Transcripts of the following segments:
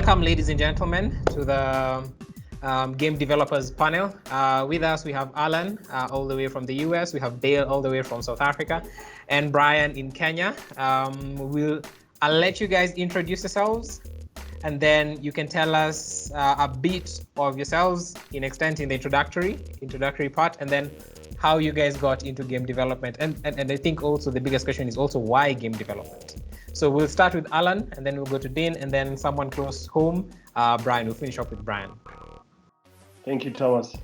Welcome, ladies and gentlemen, to the Game Developers Panel. With us, we have Alan, all the way from the US. We have Dale, all the way from South Africa, and Brian in Kenya. I'll let you guys introduce yourselves, and then you can tell us a bit of yourselves in extent in the introductory part, and then how you guys got into game development. And I think also the biggest question is also why game development. So we'll start with Alan, and then we'll go to Dean, and then someone close home, Brian. We'll finish up with Brian. Thank you, Thomas.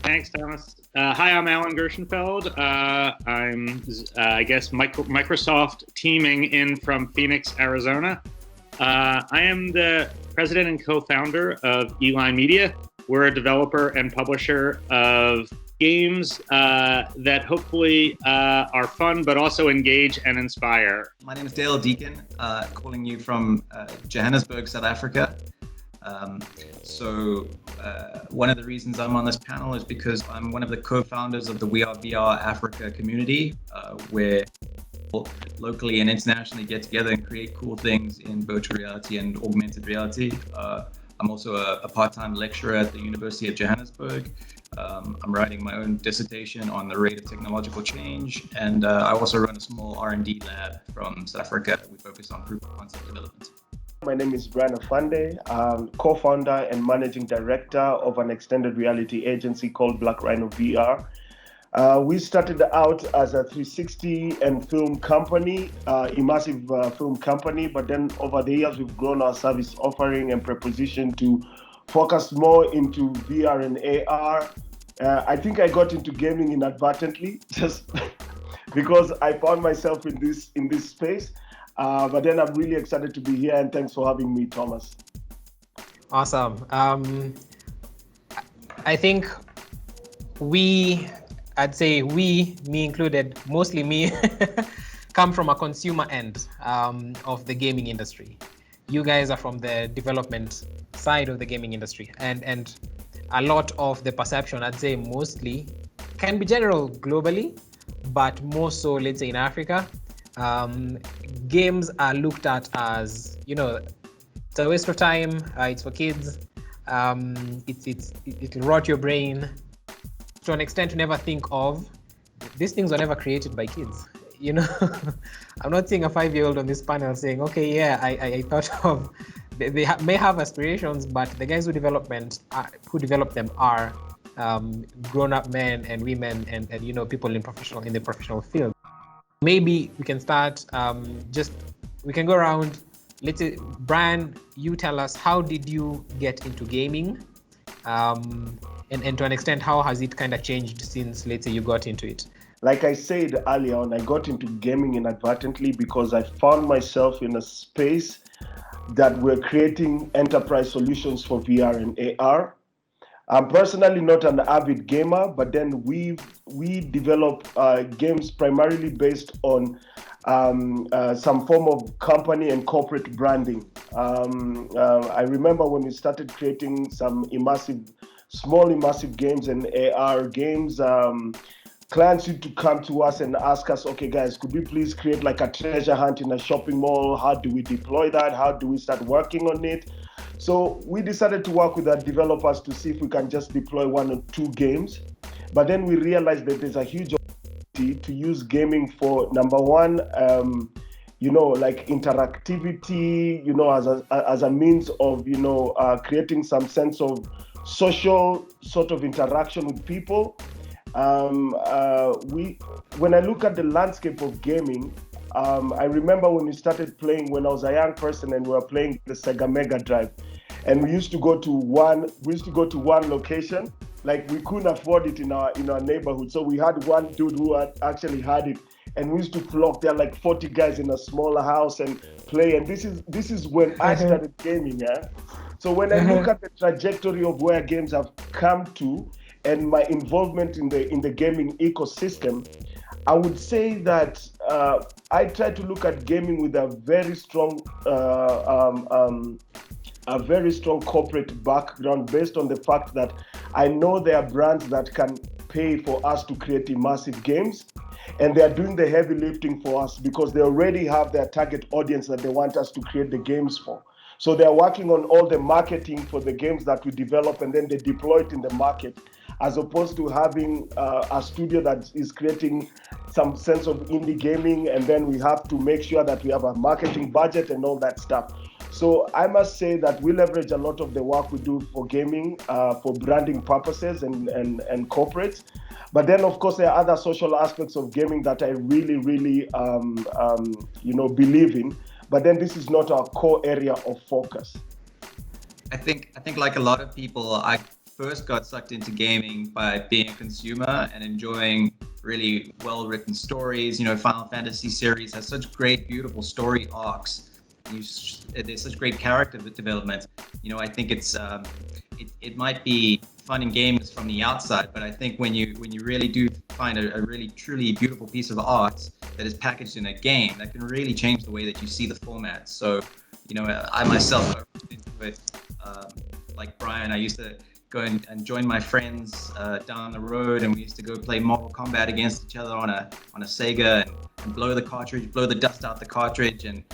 Thanks, Thomas. Hi, I'm Alan Gershenfeld. I'm, I guess, Microsoft teaming in from Phoenix, Arizona. I am the president and co-founder of Eline Media. We're a developer and publisher of games that hopefully are fun, but also engage and inspire. My name is Dale Deacon, calling you from Johannesburg, South Africa. One of the reasons I'm on this panel is because I'm one of the co-founders of the We Are VR Africa community, where people locally and internationally get together and create cool things in virtual reality and augmented reality. I'm also a part-time lecturer at the University of Johannesburg. I'm writing my own dissertation on the rate of technological change, and I also run a small R&D lab from South Africa. We focus on proof of concept development. My name is Brian Afande. I'm co-founder and managing director of an extended reality agency called Black Rhino VR. We started out as a 360 and film company, immersive film company, but then over the years we've grown our service offering and proposition to focus more into VR and AR. I think I got into gaming inadvertently, just because I found myself in this space. But then I'm really excited to be here, and thanks for having me, Thomas. Awesome. I think I'd say we, me included, mostly me, come from a consumer end of the gaming industry. You guys are from the development side of the gaming industry, and a lot of the perception, I'd say mostly, can be general globally, but more so, let's say in Africa, games are looked at as, it's a waste of time, it's for kids, it'll rot your brain. To an extent, to never think of, these things were never created by kids. I'm not seeing a 5-year-old on this panel saying, okay, yeah, I thought of, they may have aspirations, but the guys who develop them are grown-up men and women and people in the professional field. Maybe we can start, we can go around. Let's say, Brian, you tell us, how did you get into gaming? And to an extent, how has it kind of changed since, let's say, you got into it? Like I said earlier on, I got into gaming inadvertently because I found myself in a space that we're creating enterprise solutions for VR and AR. I'm personally not an avid gamer, but then we develop games primarily based on some form of company and corporate branding. I remember when we started creating some small immersive games and AR games, clients used to come to us and ask us, okay, guys, could we please create like a treasure hunt in a shopping mall? How do we deploy that? How do we start working on it? So we decided to work with our developers to see if we can just deploy 1 or 2 games. But then we realized that there's a huge opportunity to use gaming for, number one, like interactivity, as a means of, creating some sense of social sort of interaction with people. When I look at the landscape of gaming, I remember when we started playing when I was a young person and we were playing the Sega Mega Drive, and we used to go to one location. Like, we couldn't afford it in our neighborhood, so we had one dude who actually had it, and we used to flock there like 40 guys in a smaller house and play. And this is when I started gaming. Yeah. So when I look at the trajectory of where games have come to and my involvement in the gaming ecosystem, I would say that I try to look at gaming with a very strong corporate background, based on the fact that I know there are brands that can pay for us to create immersive games, and they are doing the heavy lifting for us because they already have their target audience that they want us to create the games for. So they're working on all the marketing for the games that we develop, and then they deploy it in the market, as opposed to having a studio that is creating some sense of indie gaming, and then we have to make sure that we have a marketing budget and all that stuff. So I must say that we leverage a lot of the work we do for gaming, for branding purposes and corporates. But then, of course, there are other social aspects of gaming that I really, really, believe in. But then this is not our core area of focus. I think like a lot of people, I first got sucked into gaming by being a consumer and enjoying really well-written stories. Final Fantasy series has such great, beautiful story arcs. There's such great character development. I think it might be fun in games from the outside, but I think when you really do find a really truly beautiful piece of art that is packaged in a game, that can really change the way that you see the format. So, I myself got into it. Like Brian, I used to go and join my friends down the road, and we used to go play Mortal Kombat against each other on a Sega and blow the cartridge, blow the dust out the cartridge, and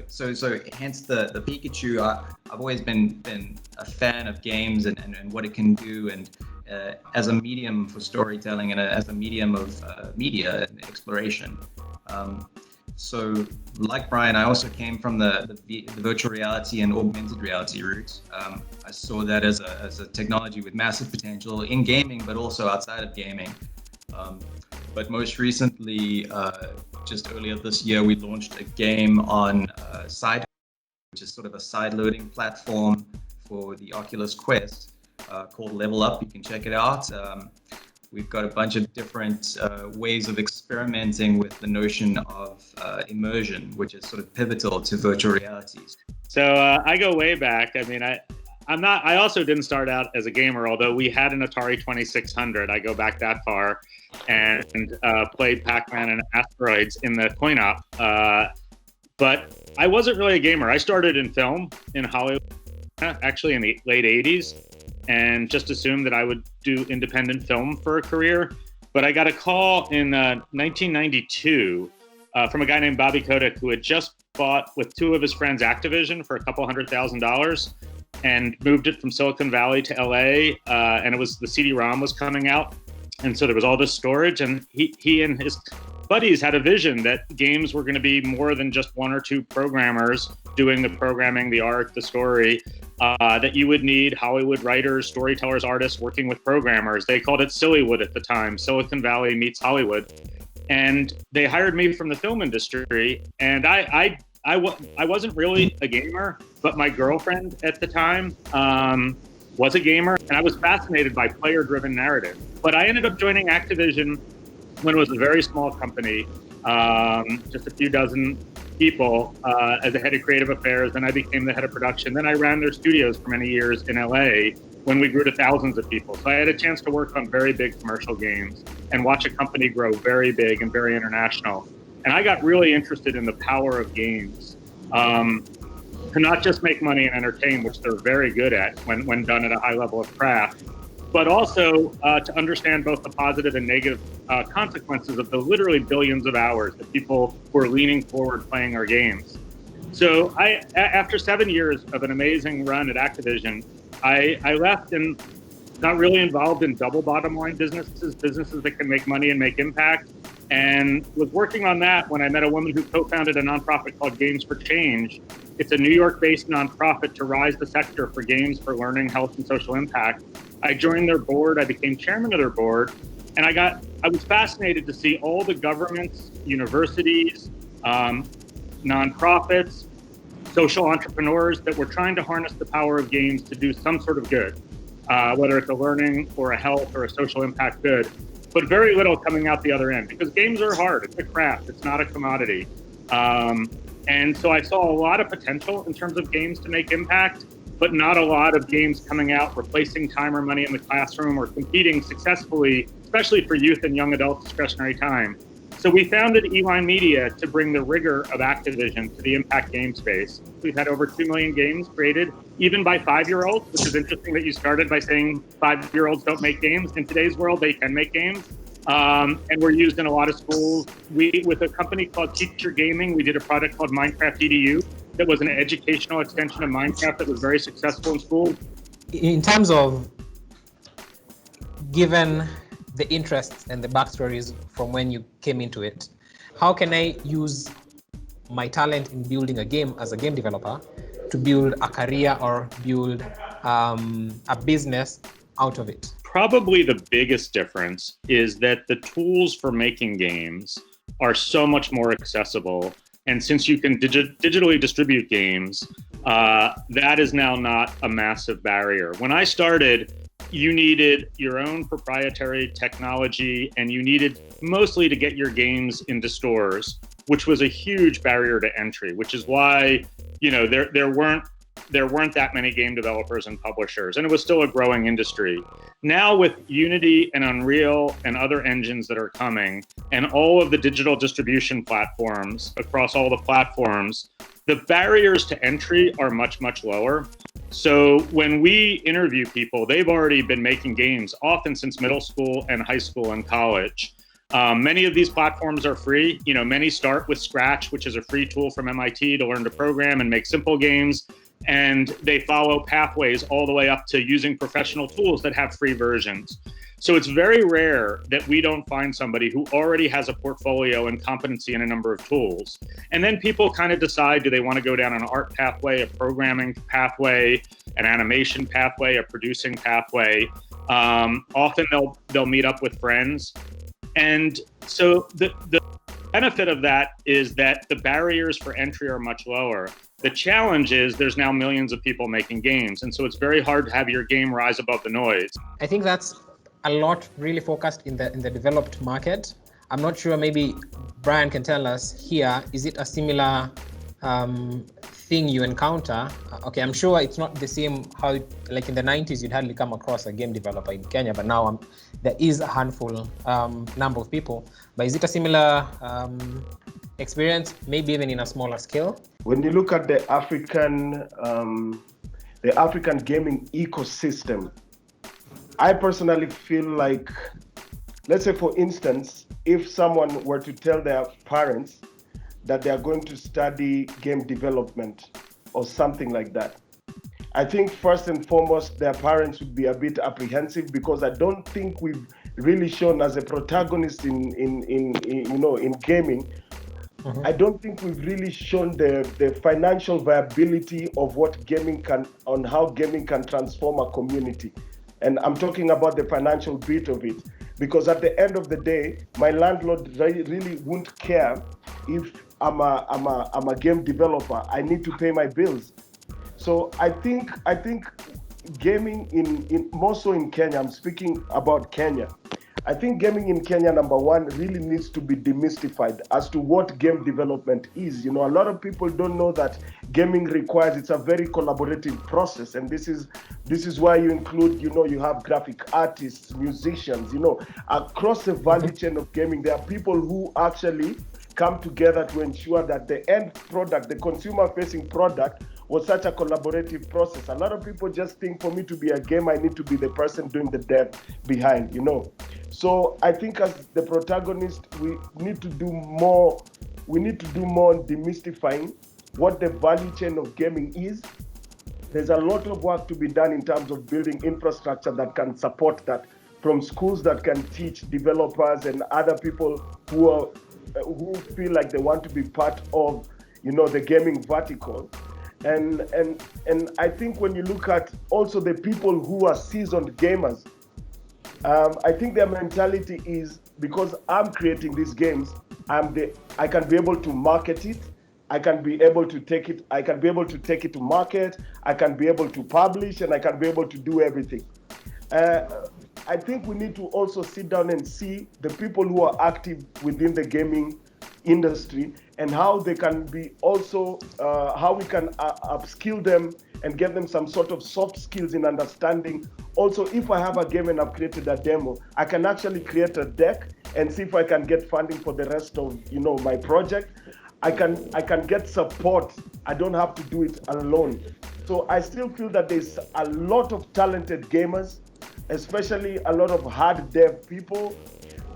so hence the Pikachu. I've always been a fan of games and what it can do, and as a medium for storytelling and as a medium of media and exploration. So, like Brian, I also came from the virtual reality and augmented reality route. I saw that as a technology with massive potential in gaming, but also outside of gaming. But most recently, just earlier this year, we launched a game on Side, which is sort of a side-loading platform for the Oculus Quest called Level Up. You can check it out. We've got a bunch of different ways of experimenting with the notion of immersion, which is sort of pivotal to virtual realities. So I go way back. I mean, I also didn't start out as a gamer, although we had an Atari 2600. I go back that far and played Pac-Man and Asteroids in the coin-op. But I wasn't really a gamer. I started in film in Hollywood, actually in the late 80s. And just assumed that I would do independent film for a career. But I got a call in 1992 from a guy named Bobby Kotick, who had just bought with two of his friends Activision for $200,000 and moved it from Silicon Valley to LA. And it was the CD-ROM was coming out. And so there was all this storage. And he and his buddies had a vision that games were going to be more than just one or two programmers doing the programming, the art, the story, that you would need Hollywood writers, storytellers, artists working with programmers. They called it Sillywood at the time, Silicon Valley meets Hollywood. And they hired me from the film industry. And I wasn't really a gamer, but my girlfriend at the time was a gamer. And I was fascinated by player-driven narrative. But I ended up joining Activision when it was a very small company, just a few dozen people as the head of creative affairs. Then I became the head of production. Then I ran their studios for many years in LA when we grew to thousands of people. So I had a chance to work on very big commercial games and watch a company grow very big and very international. And I got really interested in the power of games to not just make money and entertain, which they're very good at when done at a high level of craft, but also to understand both the positive and negative consequences of the literally billions of hours that people were leaning forward playing our games. So after 7 years of an amazing run at Activision, I left and got really involved in double bottom line businesses that can make money and make impact, and was working on that when I met a woman who co-founded a nonprofit called Games for Change. It's a New York-based nonprofit to rise the sector for games for learning, health, and social impact. I joined their board. I became chairman of their board, and I was fascinated to see all the governments, universities, nonprofits, social entrepreneurs that were trying to harness the power of games to do some sort of good, whether it's a learning or a health or a social impact good, but very little coming out the other end, because games are hard. It's a craft. It's not a commodity. And so I saw a lot of potential in terms of games to make impact, but not a lot of games coming out replacing time or money in the classroom or competing successfully, especially for youth and young adult discretionary time. So we founded Eline Media to bring the rigor of Activision to the impact game space. We've had over 2 million games created, even by 5-year-olds, which is interesting that you started by saying 5-year-olds don't make games. In today's world, they can make games. And we're used in a lot of schools. With a company called Teacher Gaming, we did a product called Minecraft EDU, that was an educational extension of Minecraft that was very successful in school? In terms of, given the interests and the backstories from when you came into it, how can I use my talent in building a game as a game developer to build a career or build a business out of it? Probably the biggest difference is that the tools for making games are so much more accessible. And since you can digitally distribute games, that is now not a massive barrier. When I started, you needed your own proprietary technology, and you needed mostly to get your games into stores, which was a huge barrier to entry, which is why, you know, there weren't that many game developers and publishers, and it was still a growing industry. Now with Unity and Unreal and other engines that are coming, and all of the digital distribution platforms across all the platforms, the barriers to entry are much, much lower. So when we interview people, they've already been making games, often since middle school and high school and college. Many of these platforms are free. You know, many start with Scratch, which is a free tool from MIT to learn to program and make simple games. And they follow pathways all the way up to using professional tools that have free versions. So it's very rare that we don't find somebody who already has a portfolio and competency in a number of tools. And then people kind of decide, do they want to go down an art pathway, a programming pathway, an animation pathway, a producing pathway. Often they'll meet up with friends. And so the benefit of that is that the barriers for entry are much lower. The challenge is there's now millions of people making games. And so it's very hard to have your game rise above the noise. I think that's a lot really focused in the developed market. I'm not sure, maybe Brian can tell us here, is it a similar thing you encounter? Okay, I'm sure it's not the same how, like in the 90s, you'd hardly come across a game developer in Kenya, but now there is a handful number of people. But is it a similar experience, maybe even in a smaller scale? When you look at the African gaming ecosystem, I personally feel like, let's say for instance, if someone were to tell their parents that they are going to study game development or something like that, I think first and foremost, their parents would be a bit apprehensive, because I don't think we've really shown as a protagonist in gaming. I don't think we've really shown the financial viability of what gaming can, on how gaming can transform a community. And I'm talking about the financial bit of it, because at the end of the day, my landlord really won't care if I'm a game developer. I need to pay my bills. So I think gaming in more so in Kenya, I'm speaking about Kenya. I think gaming in Kenya, number one, really needs to be demystified as to what game development is. You know, a lot of people don't know that gaming requires, it's a very collaborative process. And this is why you include, you know, you have graphic artists, musicians, you know, across the value chain of gaming, there are people who actually come together to ensure that the end product, the consumer-facing product, was such a collaborative process. A lot of people just think, for me to be a gamer, I need to be the person doing the dev behind, you know. So I think as the protagonist, we need to do more. We need to do more on demystifying what the value chain of gaming is. There's a lot of work to be done in terms of building infrastructure that can support that, from schools that can teach developers and other people who feel like they want to be part of, you know, the gaming vertical. And I think when you look at also the people who are seasoned gamers, I think their mentality is, because I'm creating these games, I can be able to market it, I can be able to take it to market, I can be able to publish, and I can be able to do everything. I think we need to also sit down and see the people who are active within the gaming industry and how they can be also, how we can upskill them and give them some sort of soft skills in understanding. Also, if I have a game and I've created a demo, I can actually create a deck and see if I can get funding for the rest of, you know, my project. I can get support. I don't have to do it alone. So I still feel that there's a lot of talented gamers, especially a lot of hard dev people,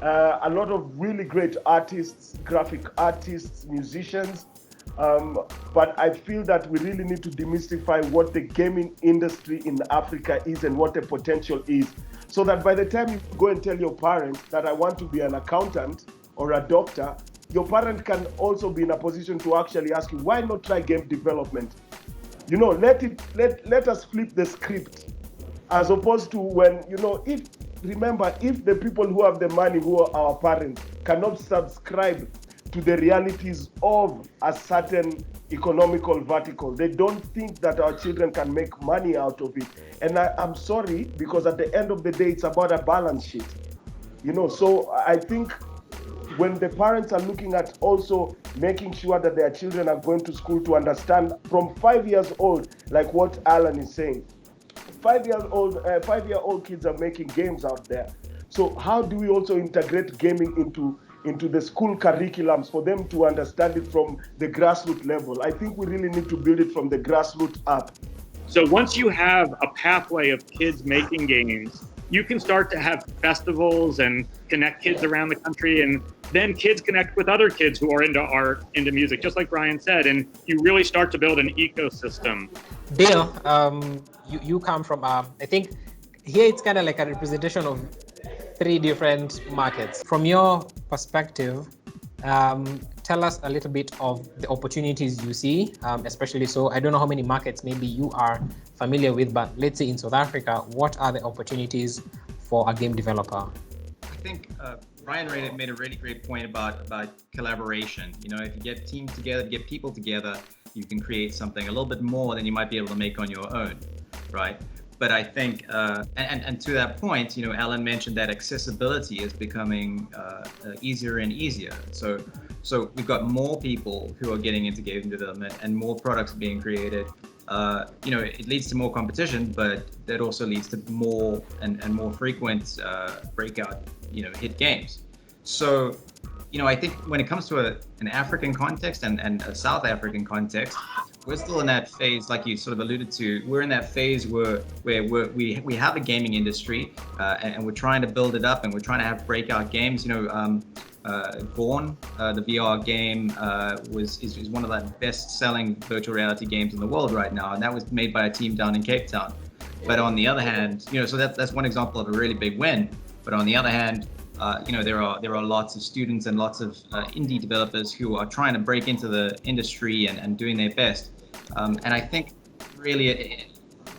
a lot of really great artists, graphic artists, musicians, But I feel that we really need to demystify what the gaming industry in Africa is and what the potential is, so that by the time you go and tell your parents that I want to be an accountant or a doctor, your parent can also be in a position to actually ask you, why not try game development? You know, let us flip the script, as opposed to when, you know, if the people who have the money, who are our parents, cannot subscribe to the realities of a certain economical vertical, they don't think that our children can make money out of it. And I'm sorry, because at the end of the day, it's about a balance sheet. You know, so I think when the parents are looking at also making sure that their children are going to school to understand from 5 years old, like what Alan is saying, 5-year-old kids are making games out there. So how do we also integrate gaming into the school curriculums for them to understand it from the grassroots level? I think we really need to build it from the grassroots up. So once you have a pathway of kids making games, you can start to have festivals and connect kids around the country, and then kids connect with other kids who are into art, into music, just like Brian said, and you really start to build an ecosystem. Bill, you come from, I think here it's kind of like a representation of 3 different markets. From your perspective, tell us a little bit of the opportunities you see, especially, so I don't know how many markets maybe you are familiar with, but let's say in South Africa, what are the opportunities for a game developer? I think Brian made a really great point about collaboration. You know, if you get teams together, get people together, you can create something a little bit more than you might be able to make on your own, right? But I think, and to that point, you know, Alan mentioned that accessibility is becoming easier and easier. So we've got more people who are getting into game development and more products being created. You know, it leads to more competition, but that also leads to more and more frequent breakout, you know, hit games. So, you know, I think when it comes to an African context and a South African context, we're still in that phase, like you sort of alluded to. We're in that phase where we have a gaming industry, and we're trying to build it up, and we're trying to have breakout games. You know, Gone, the VR game, is one of the best-selling virtual reality games in the world right now, and that was made by a team down in Cape Town. But on the other hand, you know, so that's one example of a really big win. But on the other hand, you know, there are lots of students and lots of indie developers who are trying to break into the industry and doing their best. And I think really,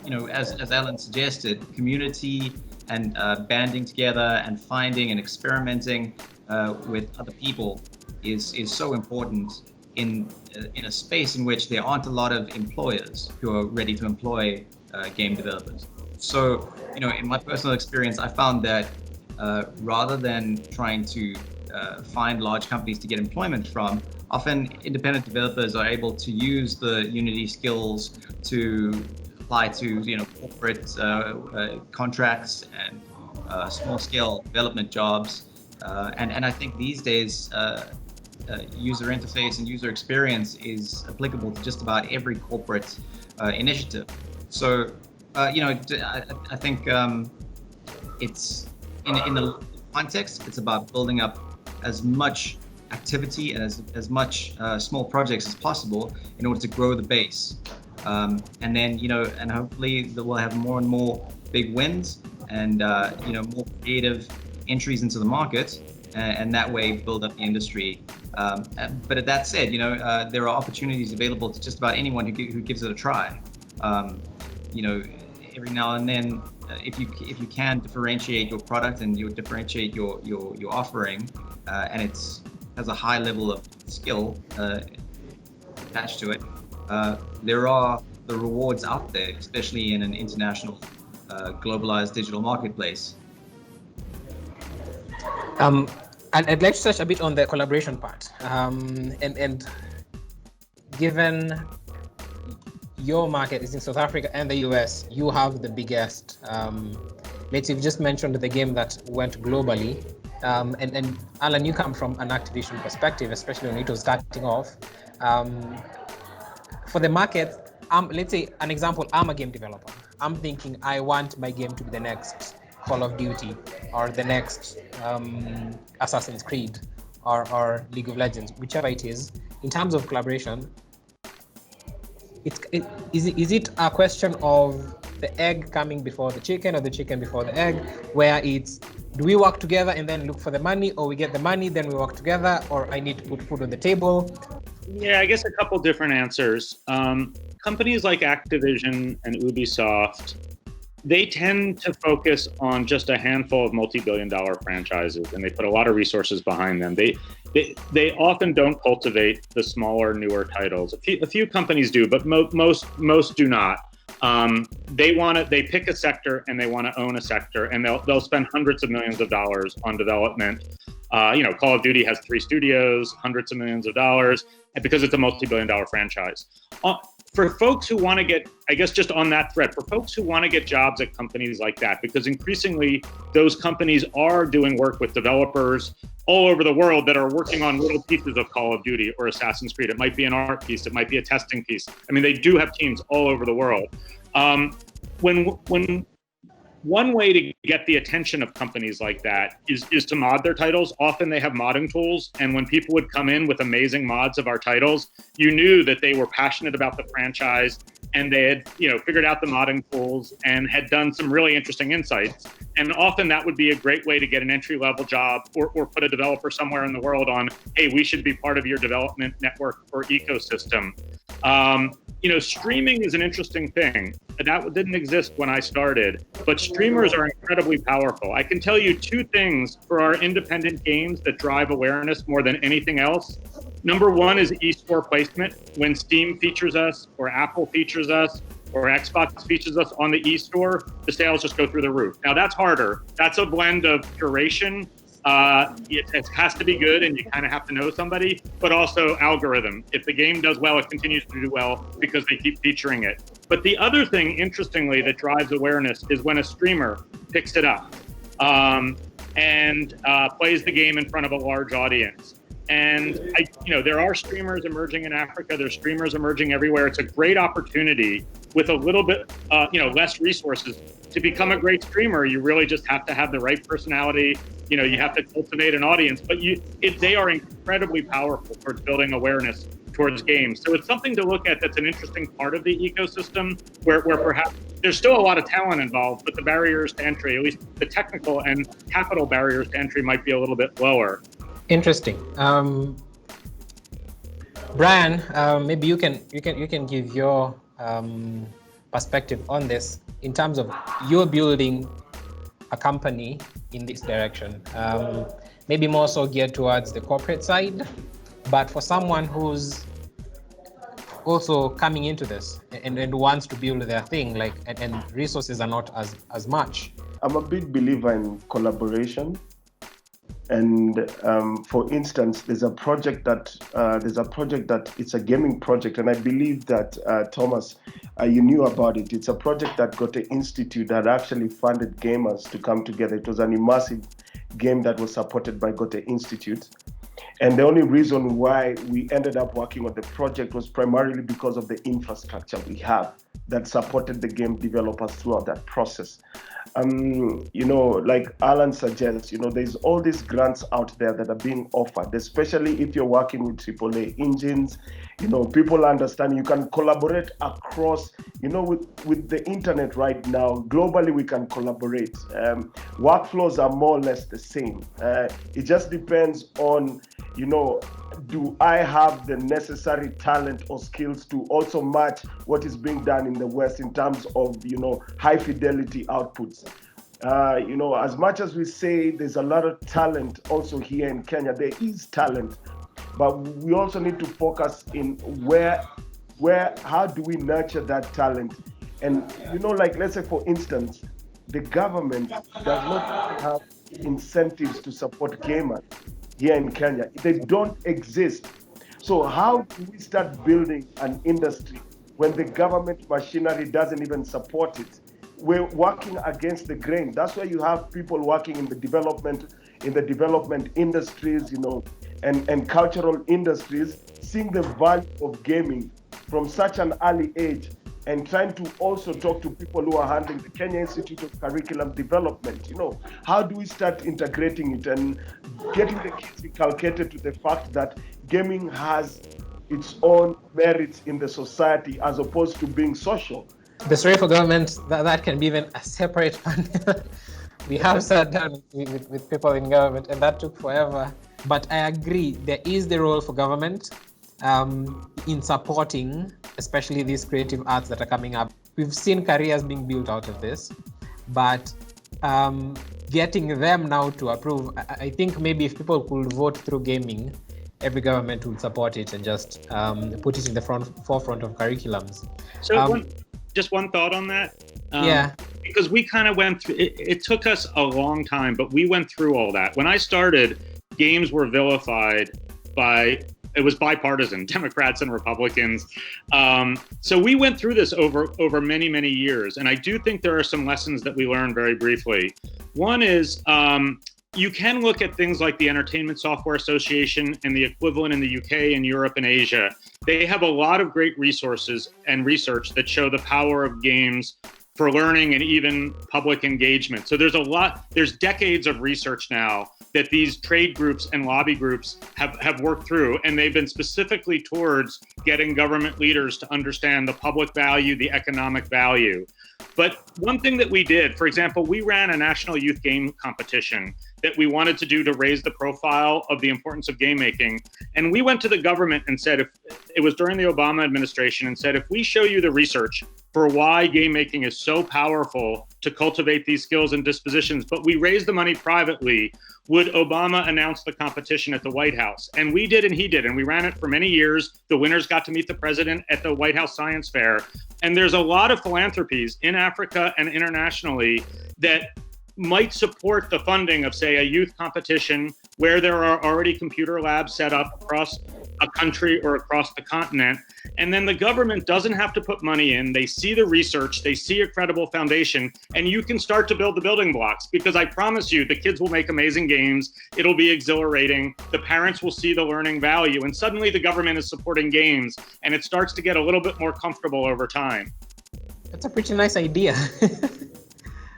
you know, as Alan suggested, community and banding together and finding and experimenting with other people is so important in a space in which there aren't a lot of employers who are ready to employ game developers. So, you know, in my personal experience, I found that rather than trying to find large companies to get employment from, often independent developers are able to use the Unity skills to apply to, you know, corporate contracts and small-scale development jobs. And I think these days, user interface and user experience is applicable to just about every corporate initiative. So, you know, I think it's in the context, it's about building up as much activity and as much small projects as possible in order to grow the base. And then, you know, and hopefully we'll have more and more big wins and, you know, more creative entries into the market, and that way build up the industry. But that said, you know, there are opportunities available to just about anyone who gives it a try. You know, every now and then, if you can differentiate your product and you differentiate your offering, and it's has a high level of skill attached to it, there are the rewards out there, especially in an international, globalized digital marketplace. I'd like to touch a bit on the collaboration part. And given your market is in South Africa and the US, you have the biggest. Let's say you just mentioned the game that went globally. And Alan, you come from an Activision perspective, especially when it was starting off. For the market, let's say an example, I'm a game developer. I'm thinking I want my game to be the next Call of Duty or the next Assassin's Creed or League of Legends, whichever it is. In terms of collaboration, Is it a question of the egg coming before the chicken or the chicken before the egg, where it's, do we work together and then look for the money, or we get the money, then we work together, or I need to put food on the table? Yeah, I guess a couple different answers. Companies like Activision and Ubisoft, they tend to focus on just a handful of multi-billion-dollar franchises, and they put a lot of resources behind them. They often don't cultivate the smaller, newer titles. A few companies do, but most do not. They pick a sector and they want to own a sector, and they'll spend hundreds of millions of dollars on development. Call of Duty has 3 studios, hundreds of millions of dollars, and because it's a multi-billion-dollar franchise. For folks who want to get, I guess just on that thread, for folks who want to get jobs at companies like that, because increasingly those companies are doing work with developers all over the world that are working on little pieces of Call of Duty or Assassin's Creed. It might be an art piece, it might be a testing piece. I mean, they do have teams all over the world. When one way to get the attention of companies like that is to mod their titles. Often they have modding tools, and when people would come in with amazing mods of our titles, you knew that they were passionate about the franchise and they had, figured out the modding tools and had done some really interesting insights. And often that would be a great way to get an entry-level job or put a developer somewhere in the world on, hey, we should be part of your development network or ecosystem. Streaming is an interesting thing. That didn't exist when I started, but streamers are incredibly powerful. I can tell you 2 things for our independent games that drive awareness more than anything else. Number 1 is eStore placement. When Steam features us, or Apple features us, or Xbox features us on the eStore, the sales just go through the roof. Now that's harder. That's a blend of curation. It has to be good, and you kind of have to know somebody, but also algorithm. If the game does well, it continues to do well because they keep featuring it. But the other thing, interestingly, that drives awareness is when a streamer picks it up and plays the game in front of a large audience. And there are streamers emerging in Africa. There's streamers emerging everywhere. It's a great opportunity with a little bit, less resources to become a great streamer. You really just have to have the right personality. You have to cultivate an audience. But they are incredibly powerful towards building awareness towards games. So it's something to look at. That's an interesting part of the ecosystem where perhaps there's still a lot of talent involved, but the barriers to entry, at least the technical and capital barriers to entry, might be a little bit lower. Interesting. Brian, maybe you can give your perspective on this in terms of you're building a company in this direction, maybe more so geared towards the corporate side, but for someone who's also coming into this and wants to build their thing, and resources are not as much. I'm a big believer in collaboration. And for instance, there's a project that it's a gaming project, and I believe that Thomas, you knew about it. It's a project that Goethe Institute that actually funded gamers to come together. It was an immersive game that was supported by Goethe Institute. And the only reason why we ended up working on the project was primarily because of the infrastructure we have that supported the game developers throughout that process. Like Alan suggests, there's all these grants out there that are being offered, especially if you're working with AAA engines. People understand you can collaborate across, with the internet right now. Globally, we can collaborate. Workflows are more or less the same. It just depends on, do I have the necessary talent or skills to also match what is being done in the West in terms of, high fidelity outputs. As much as we say there's a lot of talent also here in Kenya, there is talent, but we also need to focus in how do we nurture that talent? And, let's say, for instance, the government does not have incentives to support gamers here in Kenya. They don't exist. So how do we start building an industry when the government machinery doesn't even support it? We're working against the grain. That's why you have people working in the development industries, and cultural industries, seeing the value of gaming from such an early age, and trying to also talk to people who are handling the Kenya Institute of Curriculum Development. How do we start integrating it and getting the kids inculcated to the fact that gaming has its own merits in the society as opposed to being social. The story for government, that can be even a separate panel. We have sat down with people in government, and that took forever. But I agree, there is the role for government in supporting, especially these creative arts that are coming up. We've seen careers being built out of this, but getting them now to approve, I think maybe if people could vote through gaming, every government would support it and just put it in the forefront of curriculums. So just one thought on that. Yeah. Because we kind of went through, it took us a long time, but we went through all that. When I started, games were vilified it was bipartisan, Democrats and Republicans. So we went through this over many, many years. And I do think there are some lessons that we learned very briefly. One is you can look at things like the Entertainment Software Association and the equivalent in the UK and Europe and Asia. They have a lot of great resources and research that show the power of games for learning and even public engagement. So there's decades of research now that these trade groups and lobby groups have worked through, and they've been specifically towards getting government leaders to understand the public value, the economic value. But one thing that we did, for example, we ran a national youth game competition that we wanted to do to raise the profile of the importance of game making. And we went to the government and said, if it was during the Obama administration, and said, if we show you the research for why game making is so powerful to cultivate these skills and dispositions, but we raise the money privately, would Obama announce the competition at the White House? And we did, and he did, and we ran it for many years. The winners got to meet the president at the White House Science Fair. And there's a lot of philanthropies in Africa and internationally that might support the funding of, say, a youth competition where there are already computer labs set up across a country or across the continent. And then the government doesn't have to put money in. They see the research, they see a credible foundation, and you can start to build the building blocks, because I promise you, the kids will make amazing games. It'll be exhilarating. The parents will see the learning value, and suddenly the government is supporting games, and it starts to get a little bit more comfortable over time. That's a pretty nice idea.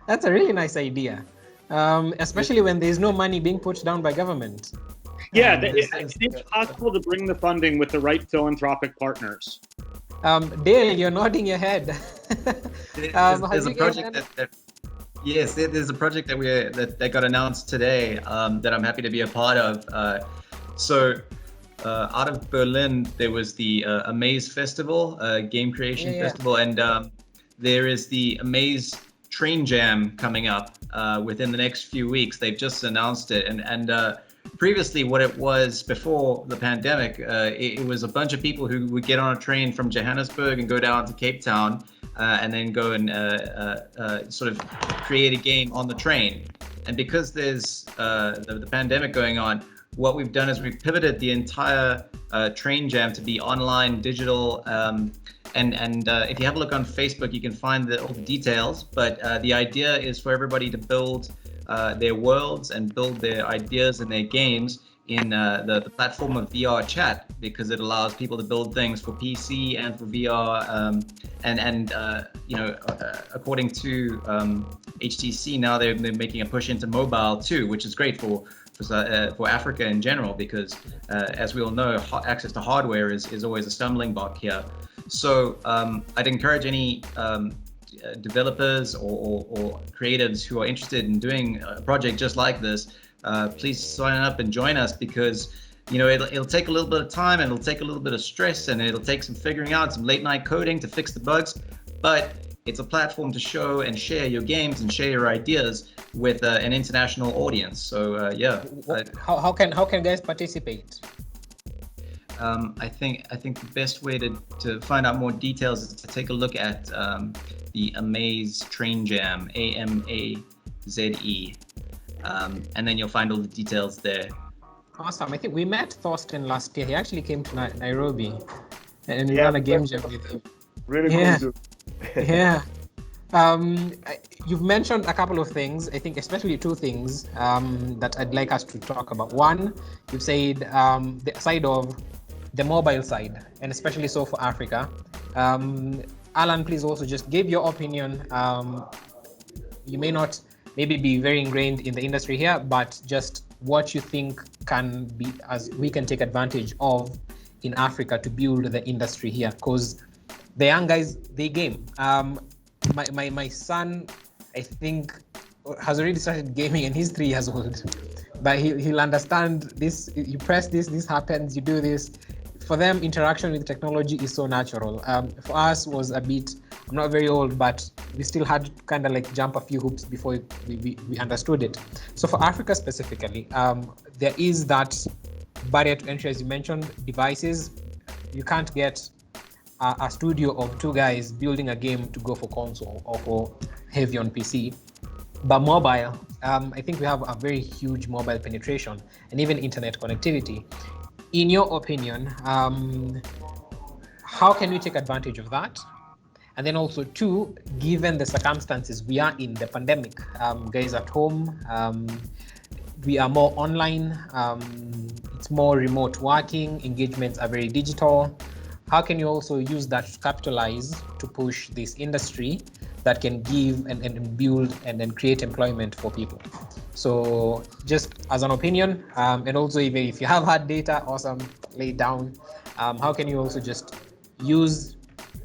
That's a really nice idea, especially when there's no money being put down by government. Yeah, it's possible to bring the funding with the right philanthropic partners. Dale, you're nodding your head. There's a project there's a project that got announced today that I'm happy to be a part of. Out of Berlin, there was the AMAX Festival, Game Creation Festival, and there is the AMAX Train Jam coming up within the next few weeks. They've just announced it, and previously, what it was before the pandemic, it was a bunch of people who would get on a train from Johannesburg and go down to Cape Town and then go and sort of create a game on the train. And because there's the pandemic going on, what we've done is we've pivoted the entire Train Jam to be online, digital, and if you have a look on Facebook, you can find all the details. But the idea is for everybody to build their worlds and build their ideas and their games in the platform of VR chat, because it allows people to build things for PC and for VR. According to HTC, now they're making a push into mobile too, which is great for Africa in general, because as we all know, access to hardware is always a stumbling block here. So I'd encourage any developers or creatives who are interested in doing a project just like this, please sign up and join us, because it'll take a little bit of time, and it'll take a little bit of stress, and it'll take some figuring out, some late night coding to fix the bugs, but it's a platform to show and share your games and share your ideas with an international audience. So How can guys participate? I think the best way to find out more details is to take a look at the AMAX Train Jam, AMAZE, and then you'll find all the details there. Awesome. I think we met Thorsten last year. He actually came to Nairobi, and we ran a game jam with him. Really cool. Yeah. You've mentioned a couple of things, I think especially two things that I'd like us to talk about. One, you've said the side of the mobile side, and especially so for Africa. Alan, please also just give your opinion. You may not maybe be very ingrained in the industry here, but just what you think can be, as we can take advantage of in Africa to build the industry here, because the young guys, they game. My son, I think, has already started gaming, and he's 3 years old. But he'll understand this. You press this happens. You do this. For them, interaction with technology is so natural. For us, was a bit. I'm not very old, but we still had to kind of like jump a few hoops before we understood it. So for Africa specifically, there is that barrier to entry, as you mentioned, devices. You can't get a studio of 2 guys building a game to go for console or for heavy on PC. But mobile, I think we have a very huge mobile penetration and even internet connectivity. In your opinion, how can we take advantage of that? And then also 2, given the circumstances we are in, the pandemic, guys at home, we are more online, it's more remote working, engagements are very digital. How can you also use that to capitalize to push this industry that can give and build and then create employment for people? So just as an opinion, and also even if you have had data, awesome, lay it down. How can you also just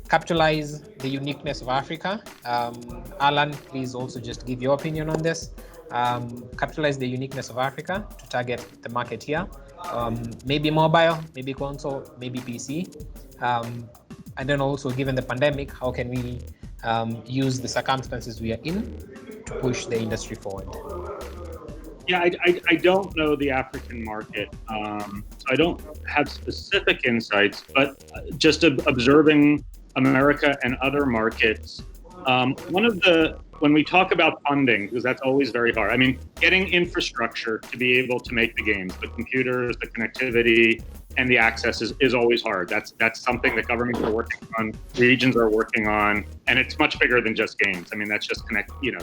capitalize the uniqueness of Africa? Alan, please also just give your opinion on this. Capitalize the uniqueness of Africa to target the market here. Maybe mobile, maybe console, maybe PC. And then also, given the pandemic, how can we use the circumstances we are in to push the industry forward? Yeah, I don't know the African market, so I don't have specific insights, but just observing America and other markets, when we talk about funding, because that's always very hard. I mean, getting infrastructure to be able to make the games, the computers, the connectivity, and the access is always hard. That's something that governments are working on, regions are working on, and it's much bigger than just games. I mean, that's just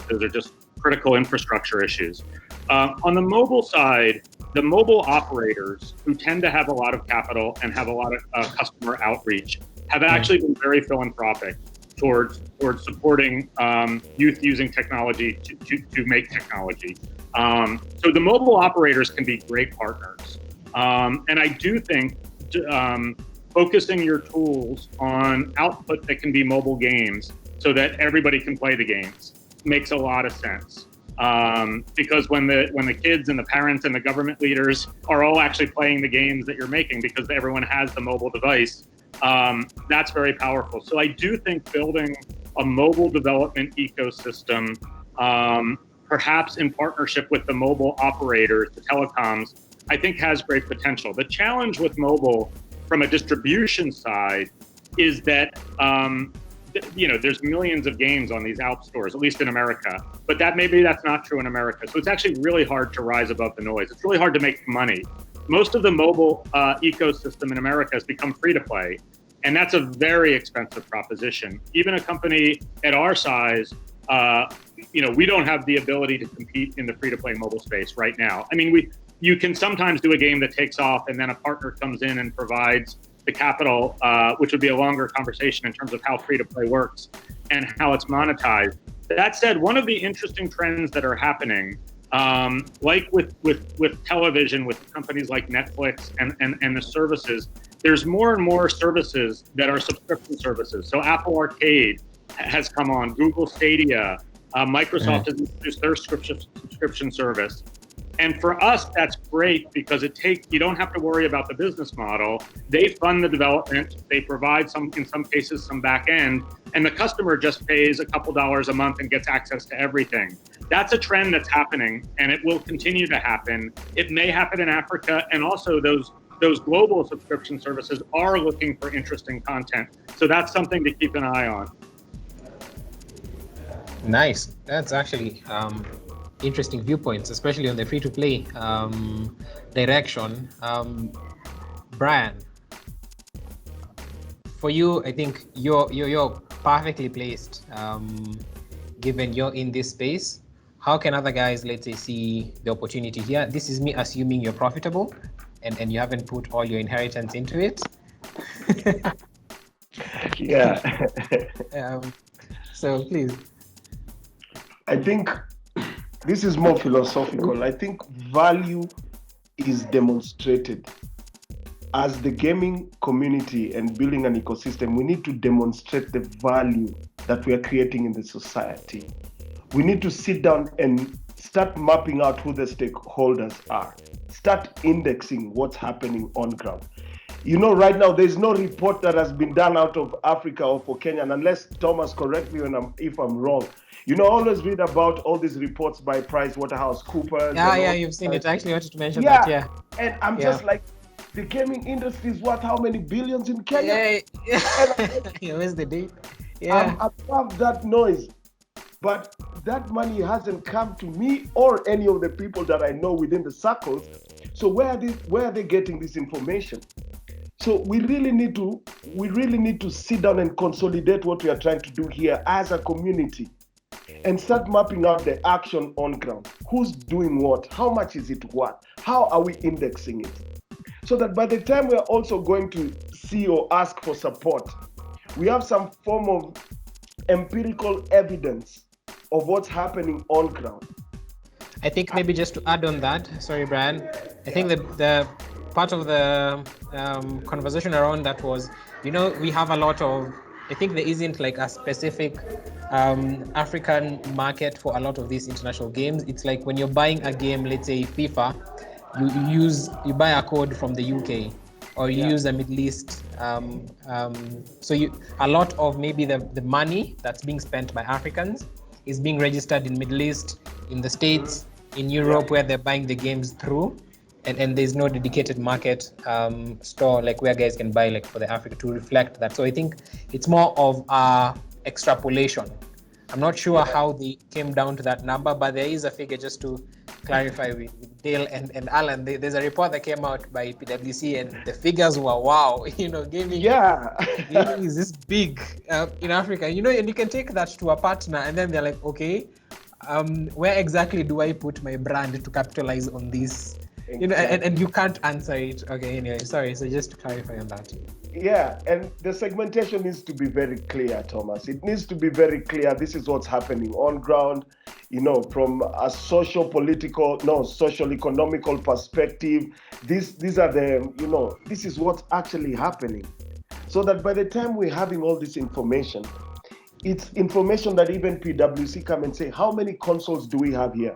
those are just critical infrastructure issues. On the mobile side, the mobile operators, who tend to have a lot of capital and have a lot of customer outreach, have actually been very philanthropic towards supporting youth using technology to make technology. So the mobile operators can be great partners. And I do think focusing your tools on output that can be mobile games so that everybody can play the games makes a lot of sense. Because when the kids and the parents and the government leaders are all actually playing the games that you're making because everyone has the mobile device, that's very powerful. So I do think building a mobile development ecosystem, perhaps in partnership with the mobile operators, the telecoms, I think has great potential. The challenge with mobile from a distribution side is that there's millions of games on these app stores, at least in America, but maybe that's not true in America. So it's actually really hard to rise above the noise. It's really hard to make money. Most of the mobile ecosystem in America has become free to play, and that's a very expensive proposition. Even a company at our size, we don't have the ability to compete in the free to play mobile space right now. I mean, you can sometimes do a game that takes off and then a partner comes in and provides the capital, which would be a longer conversation in terms of how free-to-play works and how it's monetized. That said, one of the interesting trends that are happening, like with television, with companies like Netflix and the services, there's more and more services that are subscription services. So Apple Arcade has come on, Google Stadia, Microsoft has introduced their subscription service. And for us, that's great because you don't have to worry about the business model. They fund the development, they provide in some cases, some back end, and the customer just pays a couple dollars a month and gets access to everything. That's a trend that's happening, and it will continue to happen. It may happen in Africa, and also those global subscription services are looking for interesting content. So that's something to keep an eye on. Nice. That's actually interesting viewpoints, especially on the free-to-play direction. Brian, for you, I think you're perfectly placed, given you're in this space. How can other guys, let's say, see the opportunity here? This is me assuming you're profitable and you haven't put all your inheritance into it. Yeah. So please. I think this is more philosophical. I think value is demonstrated. as the gaming community and building an ecosystem, we need to demonstrate the value that we are creating in the society. We need to sit down and start mapping out who the stakeholders are. Start indexing what's happening on ground. You know, right now, there's no report that has been done out of Africa or for Kenya, and unless Thomas correct me if I'm wrong. You know, I always read about all these reports by PricewaterhouseCoopers. Yeah, you've seen it. I actually wanted to mention that, yeah. And I'm just like, the gaming industry is worth how many billions in Kenya? Yeah. Where's the date? Yeah. I'm above that noise. But that money hasn't come to me or any of the people that I know within the circles. So where are they getting this information? So we really need to sit down and consolidate what we are trying to do here as a community and start mapping out the action on ground. Who's doing what? How much is it worth? How are we indexing it? So that by the time we're also going to see or ask for support, we have some form of empirical evidence of what's happening on ground. I think maybe just to add on that, sorry, Brian, I think the part of the conversation around that was, you know, we have a lot of, I think there isn't like a specific African market for a lot of these international games. It's like when you're buying a game, let's say FIFA, you buy a code from the UK or you use a Middle East. So a lot of maybe the money that's being spent by Africans is being registered in Middle East, in the States, in Europe, where they're buying the games through, and there's no dedicated market store like where guys can buy like for the Africa to reflect that. So I think it's more of extrapolation. I'm not sure how they came down to that number, but there is a figure, just to clarify with Dale and Alan. There's a report that came out by PwC, and the figures were wow. You know, gaming is this big in Africa. You know, and you can take that to a partner, and then they're like, okay, where exactly do I put my brand to capitalize on this? Exactly. You know, and you can't answer it. Okay, anyway, sorry. So just to clarify on that. Yeah, and the segmentation needs to be very clear, Thomas. It needs to be very clear. This is what's happening on ground, you know, from a social economical perspective. These are the, you know, this is what's actually happening. So that by the time we're having all this information, it's information that even PwC come and say, how many consoles do we have here?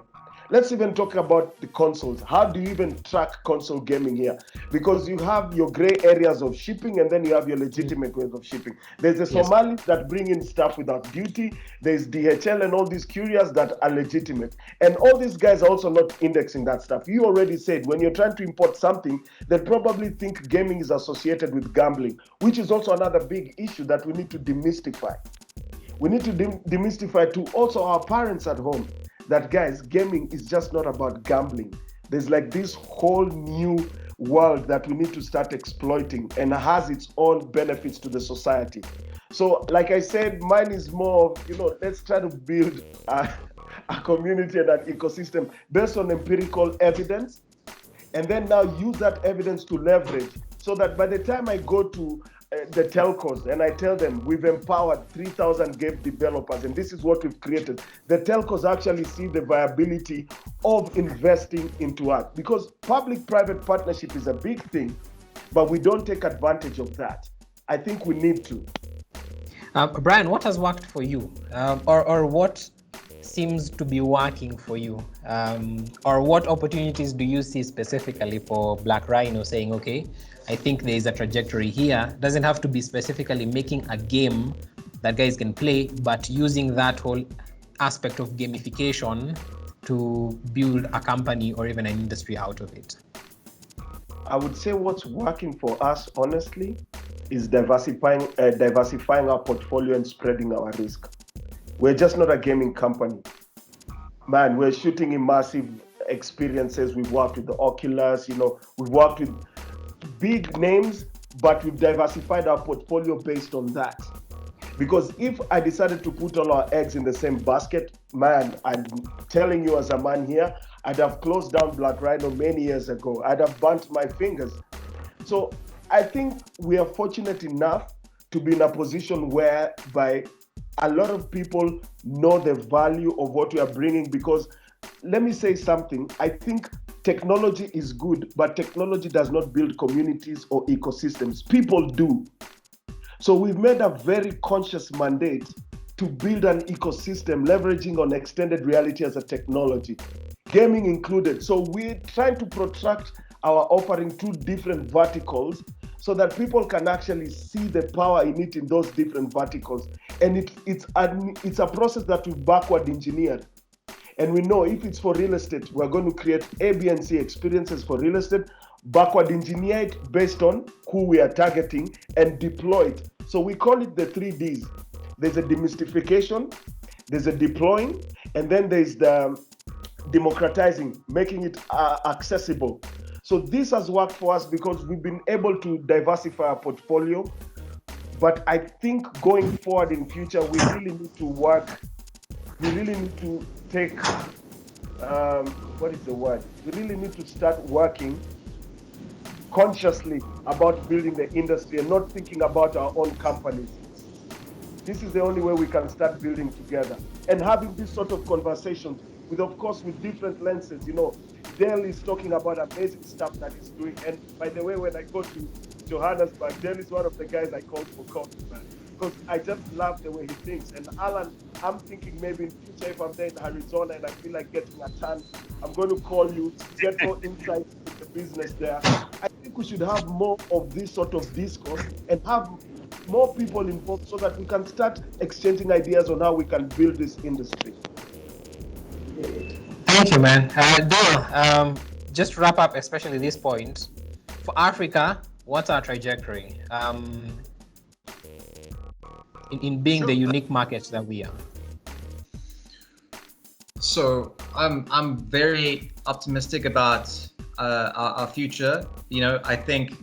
Let's even talk about the consoles. How do you even track console gaming here? Because you have your gray areas of shipping, and then you have your legitimate ways of shipping. There's the Somalis that bring in stuff without duty. There's DHL and all these couriers that are legitimate. And all these guys are also not indexing that stuff. You already said when you're trying to import something, they'll probably think gaming is associated with gambling, which is also another big issue that we need to demystify. We need to demystify to also our parents at home that, guys, gaming is just not about gambling. There's like this whole new world that we need to start exploiting, and has its own benefits to the society. So like I said, mine is more of, you know, let's try to build a community and an ecosystem based on empirical evidence, and then now use that evidence to leverage, so that by the time I go to the telcos and I tell them we've empowered 3,000 game developers and this is what we've created, the telcos actually see the viability of investing into us, because public-private partnership is a big thing, but we don't take advantage of that. I think we need to. Brian, what has worked for you, or what seems to be working for you, or what opportunities do you see specifically for Black Rhino, saying, okay, I think there is a trajectory here? Doesn't have to be specifically making a game that guys can play, but using that whole aspect of gamification to build a company or even an industry out of it. I would say what's working for us, honestly, is diversifying our portfolio and spreading our risk. We're just not a gaming company. Man, we're shooting immersive experiences. We've worked with the Oculus, you know, we've worked with big names, but we've diversified our portfolio based on that. Because if I decided to put all our eggs in the same basket, man, I'm telling you as a man here, I'd have closed down Black Rhino many years ago. I'd have burnt my fingers. So I think we are fortunate enough to be in a position whereby a lot of people know the value of what we are bringing, because let me say something. I think technology is good, but technology does not build communities or ecosystems. People do. So we've made a very conscious mandate to build an ecosystem leveraging on extended reality as a technology, gaming included. So we're trying to protract our offering to different verticals so that people can actually see the power in it in those different verticals. And it's a process that we've backward engineered. And we know if it's for real estate, we're going to create A, B, and C experiences for real estate, backward engineer it based on who we are targeting, and deploy it. So we call it the 3Ds. There's a demystification, there's a deploying, and then there's the democratizing, making it accessible. So this has worked for us because we've been able to diversify our portfolio. But I think going forward in future, we really need to work. We really need to take, what is the word? We really need to start working consciously about building the industry and not thinking about our own companies. This is the only way we can start building together and having this sort of conversations with, of course, with different lenses. You know, Dale is talking about amazing stuff that he's doing. And by the way, when I go to Johannesburg, Dale is one of the guys I call for coffee, man, because I just love the way he thinks. And Alan, I'm thinking maybe in future, if I'm there in Arizona and I feel like getting a tan, I'm going to call you, get more insights into the business there. I think we should have more of this sort of discourse and have more people involved so that we can start exchanging ideas on how we can build this industry. Thank you, man. Dale, just to wrap up, especially this point, for Africa, what's our trajectory in being the unique markets that we are? So I'm very optimistic about our future. You know, I think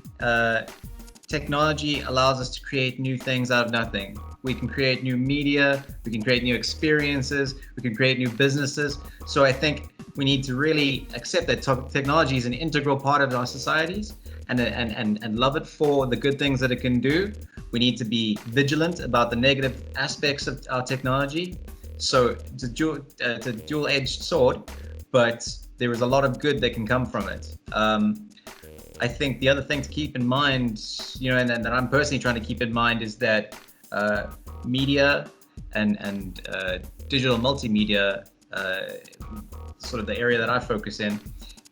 technology allows us to create new things out of nothing. We can create new media, we can create new experiences, we can create new businesses. So I think we need to really accept that technology is an integral part of our societies and love it for the good things that it can do. We need to be vigilant about the negative aspects of our technology. So it's a dual-edged sword, but there is a lot of good that can come from it. I think the other thing to keep in mind, you know, and that I'm personally trying to keep in mind is that media and digital multimedia, sort of the area that I focus in,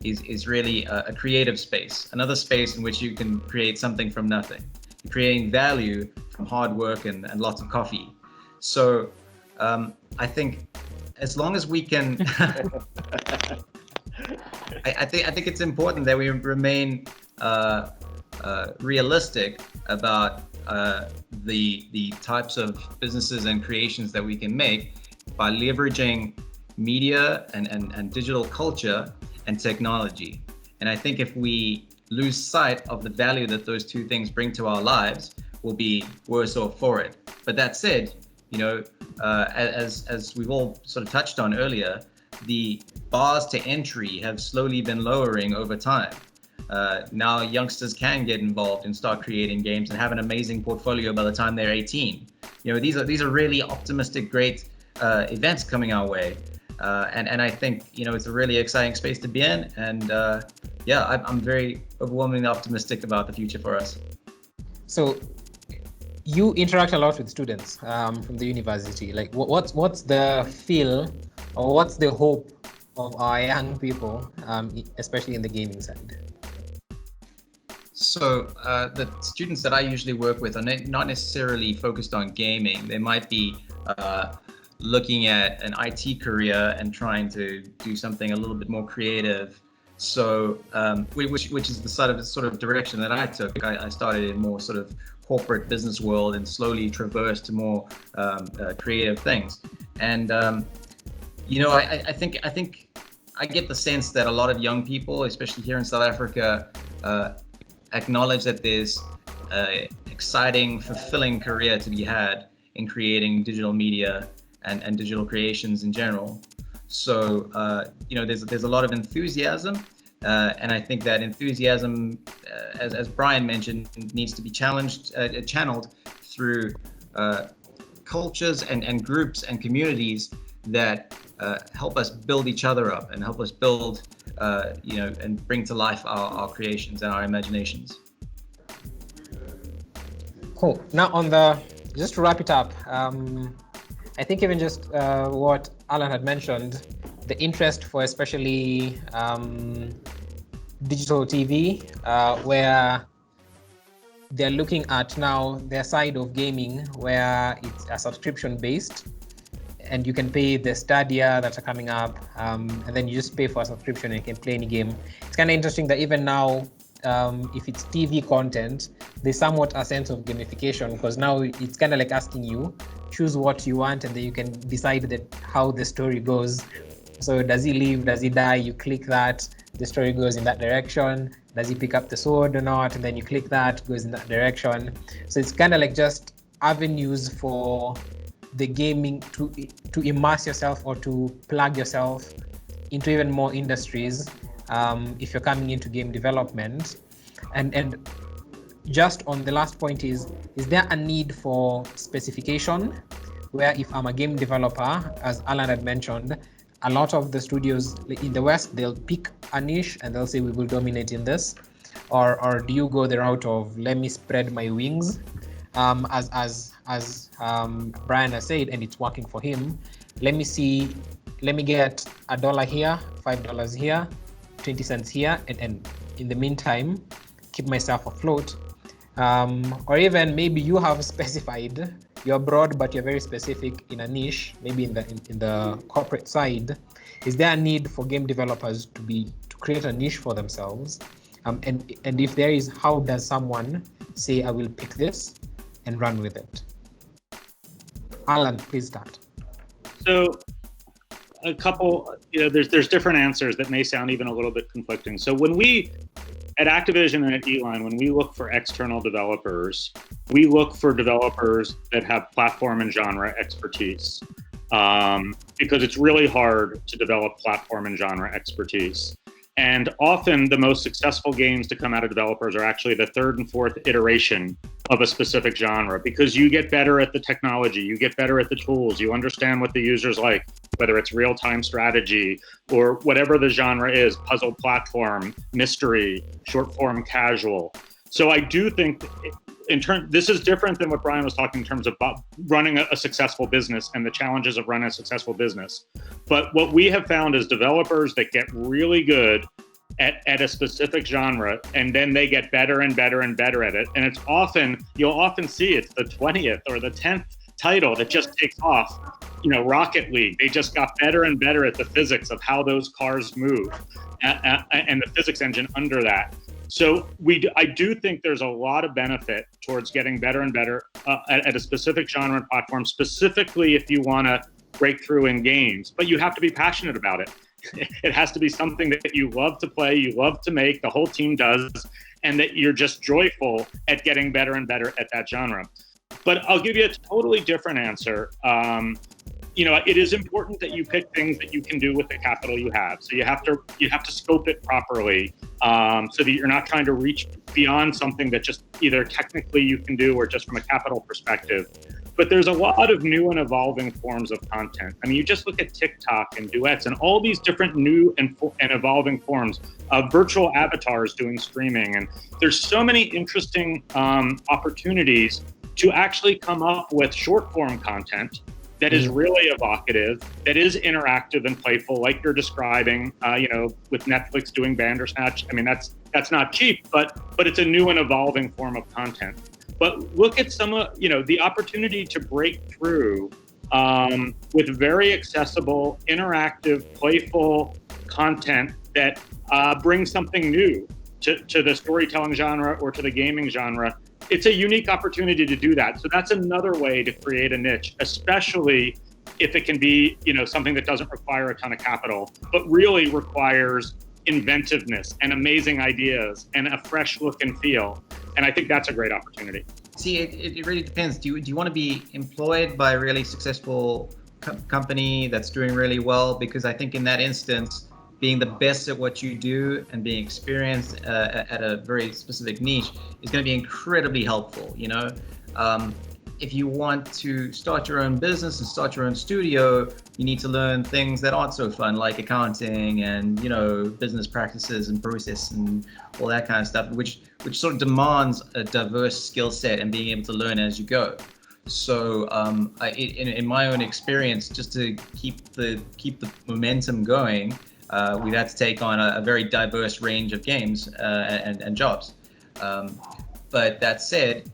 is really a creative space, another space in which you can create something from nothing, creating value from hard work and lots of coffee. So I think as long as we can, I think it's important that we remain realistic about the types of businesses and creations that we can make by leveraging media and digital culture and technology. And I think if we lose sight of the value that those two things bring to our lives, we'll be worse off for it. But that said, you know, as we've all sort of touched on earlier, the bars to entry have slowly been lowering over time. Now youngsters can get involved and start creating games and have an amazing portfolio by the time they're 18. You know, these are really optimistic, great events coming our way. And I think, you know, it's a really exciting space to be in. And yeah, I'm very overwhelmingly optimistic about the future for us. So you interact a lot with students from the university. Like, what's the feel or what's the hope of our young people, especially in the gaming side? So the students that I usually work with are not necessarily focused on gaming. They might be looking at an IT career and trying to do something a little bit more creative. So which is the sort of direction that I took. I started in more sort of corporate business world and slowly traversed to more creative things. And you know, I think I get the sense that a lot of young people, especially here in South Africa, acknowledge that there's an exciting, fulfilling career to be had in creating digital media and digital creations in general. So you know, there's a lot of enthusiasm, and I think that enthusiasm, as Brian mentioned, needs to be channeled through cultures and groups and communities that help us build each other up and help us build, and bring to life our creations and our imaginations. Cool. Now just to wrap it up, I think even just what Alan had mentioned, the interest for especially digital TV, where they're looking at now their side of gaming, where it's a subscription based, and you can pay the Stadia that are coming up, and then you just pay for a subscription and you can play any game. It's kind of interesting that even now, if it's TV content, there's somewhat a sense of gamification, because now it's kind of like asking you, choose what you want, and then you can decide that how the story goes. So does he live? Does he die? You click that, the story goes in that direction. Does he pick up the sword or not? And then you click that, goes in that direction. So it's kind of like just avenues for the gaming to immerse yourself or to plug yourself into even more industries, if you're coming into game development. And just on the last point is there a need for specification, where if I'm a game developer, as Alan had mentioned, a lot of the studios in the West, they'll pick a niche and they'll say we will dominate in this, or do you go the route of let me spread my wings, as Brian has said, and it's working for him. Let me get $1 here, $5 here, 20 cents here, and in the meantime, keep myself afloat. Or even maybe you have specified, you're broad, but you're very specific in a niche, maybe in the corporate side. Is there a need for game developers to create a niche for themselves? And if there is, how does someone say, I will pick this and run with it? Alan, please start. So a couple, there's different answers that may sound even a little bit conflicting. So when we, at Activision and at Eline, when we look for external developers, we look for developers that have platform and genre expertise, because it's really hard to develop platform and genre expertise. And often the most successful games to come out of developers are actually the third and fourth iteration of a specific genre, because you get better at the technology, you get better at the tools, you understand what the users like, whether it's real-time strategy or whatever the genre is, puzzle platform, mystery, short form casual. So I do think this is different than what Brian was talking in terms of running a successful business and the challenges of running a successful business. But what we have found is developers that get really good at a specific genre, and then they get better and better and better at it. And it's you'll often see it's the 20th or the 10th title that just takes off. Rocket League, they just got better and better at the physics of how those cars move and the physics engine under that. So I do think there's a lot of benefit towards getting better and better at a specific genre and platform, specifically if you want to break through in games, but you have to be passionate about it. It has to be something that you love to play, you love to make, the whole team does, and that you're just joyful at getting better and better at that genre. But I'll give you a totally different answer. It is important that you pick things that you can do with the capital you have. So you have to scope it properly, so that you're not trying to reach beyond something that just either technically you can do or just from a capital perspective. But there's a lot of new and evolving forms of content. I mean, you just look at TikTok and duets and all these different new and evolving forms of virtual avatars doing streaming. And there's so many interesting opportunities to actually come up with short form content that is really evocative, that is interactive and playful, like you're describing, with Netflix doing Bandersnatch. I mean, that's not cheap, but it's a new and evolving form of content. But look at some of, the opportunity to break through with very accessible, interactive, playful content that brings something new to the storytelling genre or to the gaming genre. It's a unique opportunity to do that. So that's another way to create a niche, especially if it can be, something that doesn't require a ton of capital, but really requires inventiveness and amazing ideas and a fresh look and feel. And I think that's a great opportunity. See, it really depends. Do you want to be employed by a really successful company that's doing really well? Because I think in that instance, being the best at what you do and being experienced at a very specific niche is going to be incredibly helpful. if you want to start your own business and start your own studio, you need to learn things that aren't so fun, like accounting and, you know, business practices and process and all that kind of stuff, which sort of demands a diverse skill set and being able to learn as you go. So in my own experience, just to keep the momentum going, we've had to take on a very diverse range of games and jobs. But that said,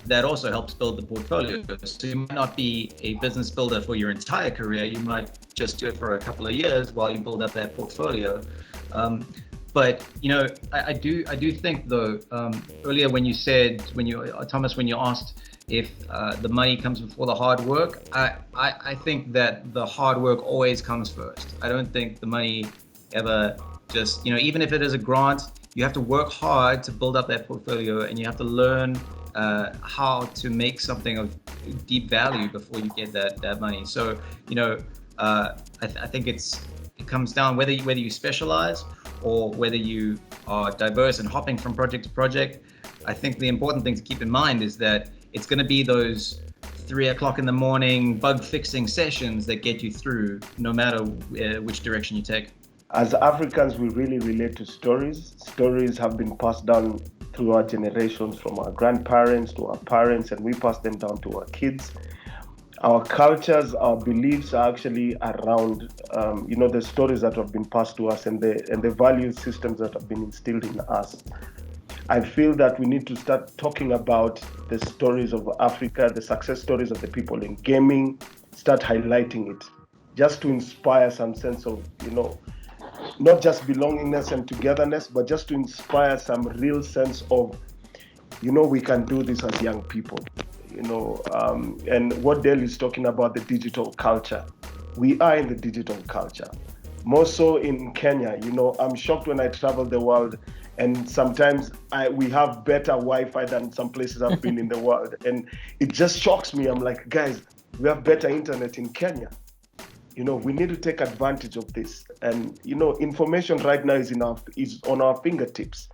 that also helps build the portfolio. So you might not be a business builder for your entire career. You might just do it for a couple of years while you build up that portfolio. But you know, I do think though, earlier when you said, Thomas, when you asked if the money comes before the hard work, I think that the hard work always comes first. I don't think the money ever just, you know, even if it is a grant, you have to work hard to build up that portfolio, and you have to learn how to make something of deep value before you get that money. So, you know, I think it comes down whether you specialize or whether you are diverse and hopping from project to project. I think the important thing to keep in mind is that it's going to be those 3 o'clock in the morning bug fixing sessions that get you through, no matter which direction you take. As Africans, we really relate to stories. Stories have been passed down through our generations, from our grandparents to our parents, and we pass them down to our kids. Our cultures, our beliefs are actually around, you know, the stories that have been passed to us and the value systems that have been instilled in us. I feel that we need to start talking about the stories of Africa, the success stories of the people in gaming, start highlighting it, just to inspire some sense of, you know, not just belongingness and togetherness, but just to inspire some real sense of, you know, we can do this as young people, you know. And what Dale is talking about, the digital culture. We are in the digital culture. More so in Kenya, you know, I'm shocked when I travel the world, and sometimes we have better Wi-Fi than some places I've been in the world. And it just shocks me. I'm like, guys, we have better internet in Kenya. You know, we need to take advantage of this. And, you know, information right now is on our fingertips.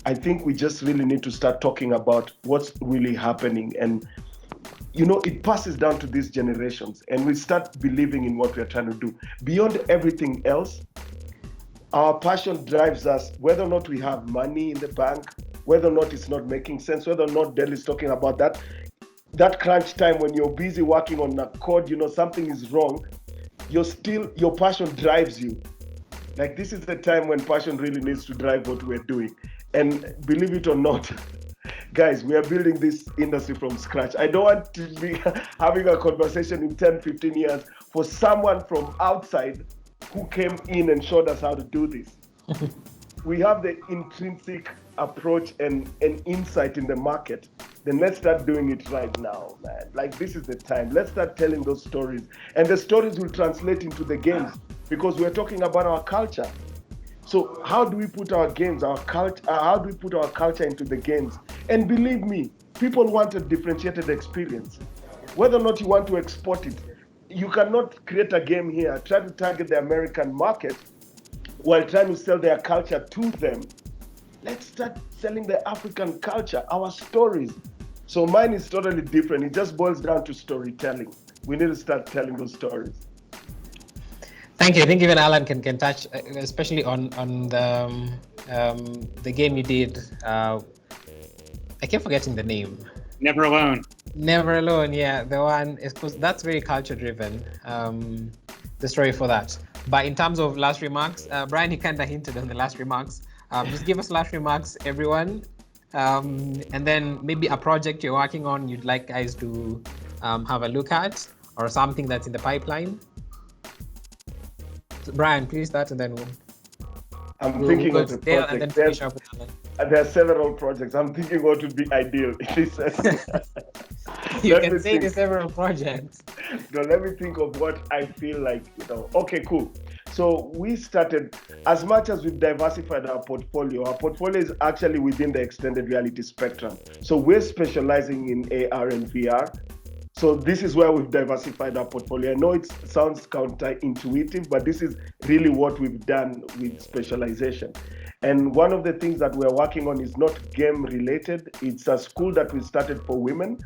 I think we just really need to start talking about what's really happening. And, you know, it passes down to these generations, and we start believing in what we're trying to do. Beyond everything else, our passion drives us, whether or not we have money in the bank, whether or not it's not making sense, whether or not Dell is talking about that crunch time when you're busy working on a code, you know, something is wrong. Your passion drives you. Like, this is the time when passion really needs to drive what we're doing. And believe it or not, guys, we are building this industry from scratch. I don't want to be having a conversation in 10, 15 years for someone from outside who came in and showed us how to do this. We have the intrinsic approach and insight in the market. Then let's start doing it right now, man. Like, this is the time. Let's start telling those stories. And the stories will translate into the games, because we're talking about our culture. So how do we put our games, how do we put our culture into the games? And believe me, people want a differentiated experience. Whether or not you want to export it, you cannot create a game here, try to target the American market while trying to sell their culture to them. Let's start selling the African culture, our stories. So mine is totally different. It just boils down to storytelling. We need to start telling those stories. Thank you. I think even Alan can touch, especially on the game you did. I keep forgetting the name. Never Alone. Never Alone, yeah. The one is, because that's very culture driven. The story for that. But in terms of last remarks, Brian, he kind of hinted on the last remarks. Just give us last remarks, everyone. And then maybe a project you're working on you'd like guys to have a look at, or something that's in the pipeline. So Brian, please start, and then I'm thinking of the project. And then finish up with Alan. There are several projects. I'm thinking what would be ideal. You can say the several projects. No, let me think of what I feel like, you know. Okay, cool. So we started, as much as we've diversified our portfolio is actually within the extended reality spectrum. So we're specializing in AR and VR. So this is where we've diversified our portfolio. I know it sounds counterintuitive, but this is really what we've done with specialization. And one of the things that we're working on is not game related. It's a school that we started for women.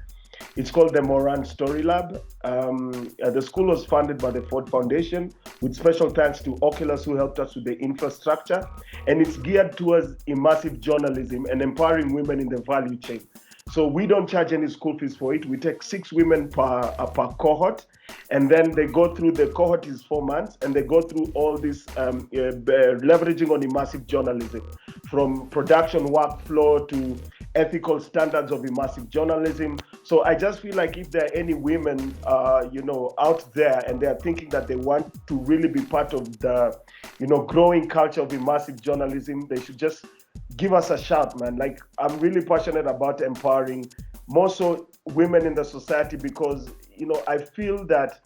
It's called the Moran Story Lab. The school was funded by the Ford Foundation, with special thanks to Oculus, who helped us with the infrastructure. And it's geared towards immersive journalism and empowering women in the value chain. So we don't charge any school fees for it. We take 6 women per cohort, and then they go through, the cohort is 4 months, and they go through all this leveraging on immersive journalism, from production workflow to ethical standards of immersive journalism. So I just feel like if there are any women, out there, and they are thinking that they want to really be part of the, growing culture of immersive journalism, they should just give us a shout, man. Like, I'm really passionate about empowering more so women in the society, because, I feel that,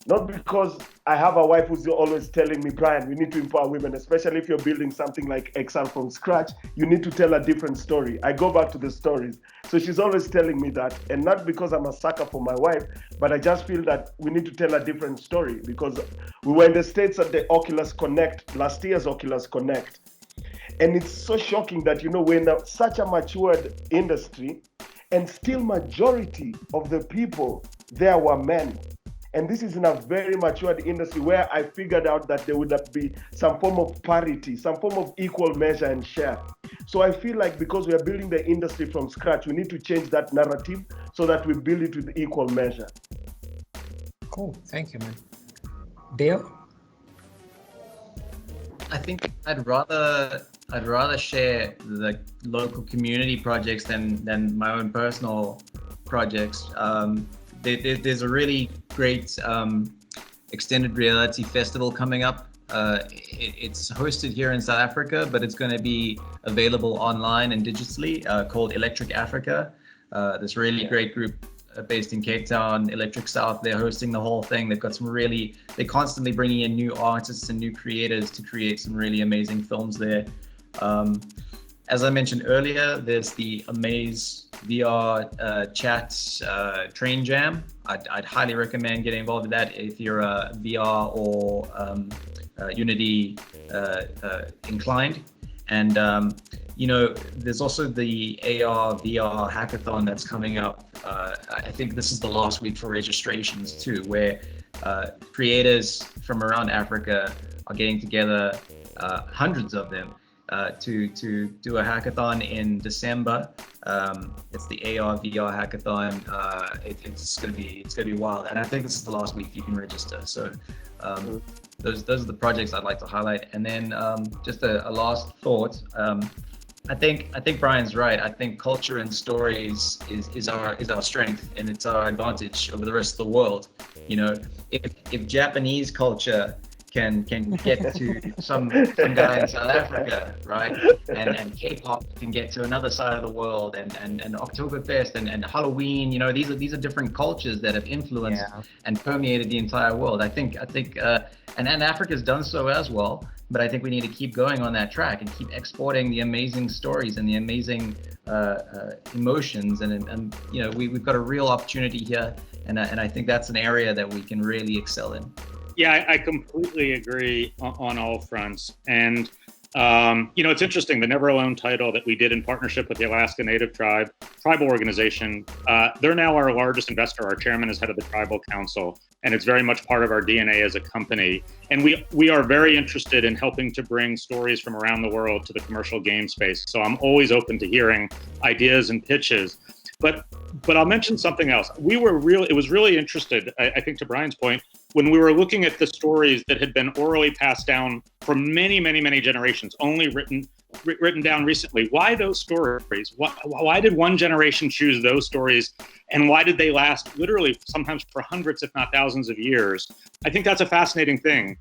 not because I have a wife who's always telling me, Brian, we need to empower women, especially if you're building something like XR from scratch, you need to tell a different story. I go back to the stories. So she's always telling me that, and not because I'm a sucker for my wife, but I just feel that we need to tell a different story, because we were in the States at the Oculus Connect, last year's Oculus Connect. And it's so shocking that, we're in such a matured industry, and still majority of the people there were men. And this is in a very matured industry where I figured out that there would be some form of parity, some form of equal measure and share. So I feel like because we are building the industry from scratch, we need to change that narrative so that we build it with equal measure. Cool. Thank you, man. Dale? I think I'd rather share the local community projects than my own personal projects. There's a really great extended reality festival coming up. It's hosted here in South Africa, but it's going to be available online and digitally, called Electric Africa. This really great group based in Cape Town, Electric South, they're hosting the whole thing. They've got they're constantly bringing in new artists and new creators to create some really amazing films there. As I mentioned earlier, there's the AMAX VR chat Train Jam. I'd highly recommend getting involved in that if you're a VR or Unity inclined. And there's also the AR VR hackathon that's coming up. I think this is the last week for registrations too, where creators from around Africa are getting together, hundreds of them, to do a hackathon in December. It's the AR VR hackathon. It's gonna be wild, and I think this is the last week you can register. So those are the projects I'd like to highlight. And then just a last thought. I think Brian's right. I think culture and stories is our strength, and it's our advantage over the rest of the world. If Japanese culture can get to some guy in South Africa, right? And K-pop can get to another side of the world, and Oktoberfest and Halloween, these are different cultures that have influenced and permeated the entire world. I think and Africa's done so as well, but I think we need to keep going on that track and keep exporting the amazing stories and the amazing emotions, and we've got a real opportunity here, and I think that's an area that we can really excel in. Yeah, I completely agree on all fronts. And, it's interesting, the Never Alone title that we did in partnership with the Alaska Native Tribal Organization, they're now our largest investor. Our chairman is head of the Tribal Council, and it's very much part of our DNA as a company. And we are very interested in helping to bring stories from around the world to the commercial game space. So I'm always open to hearing ideas and pitches. But I'll mention something else. It was really interested, I think, to Brian's point, when we were looking at the stories that had been orally passed down for many, many, many generations, only written down recently. Why those stories? Why did one generation choose those stories? And why did they last literally sometimes for hundreds, if not thousands of years? I think that's a fascinating thing.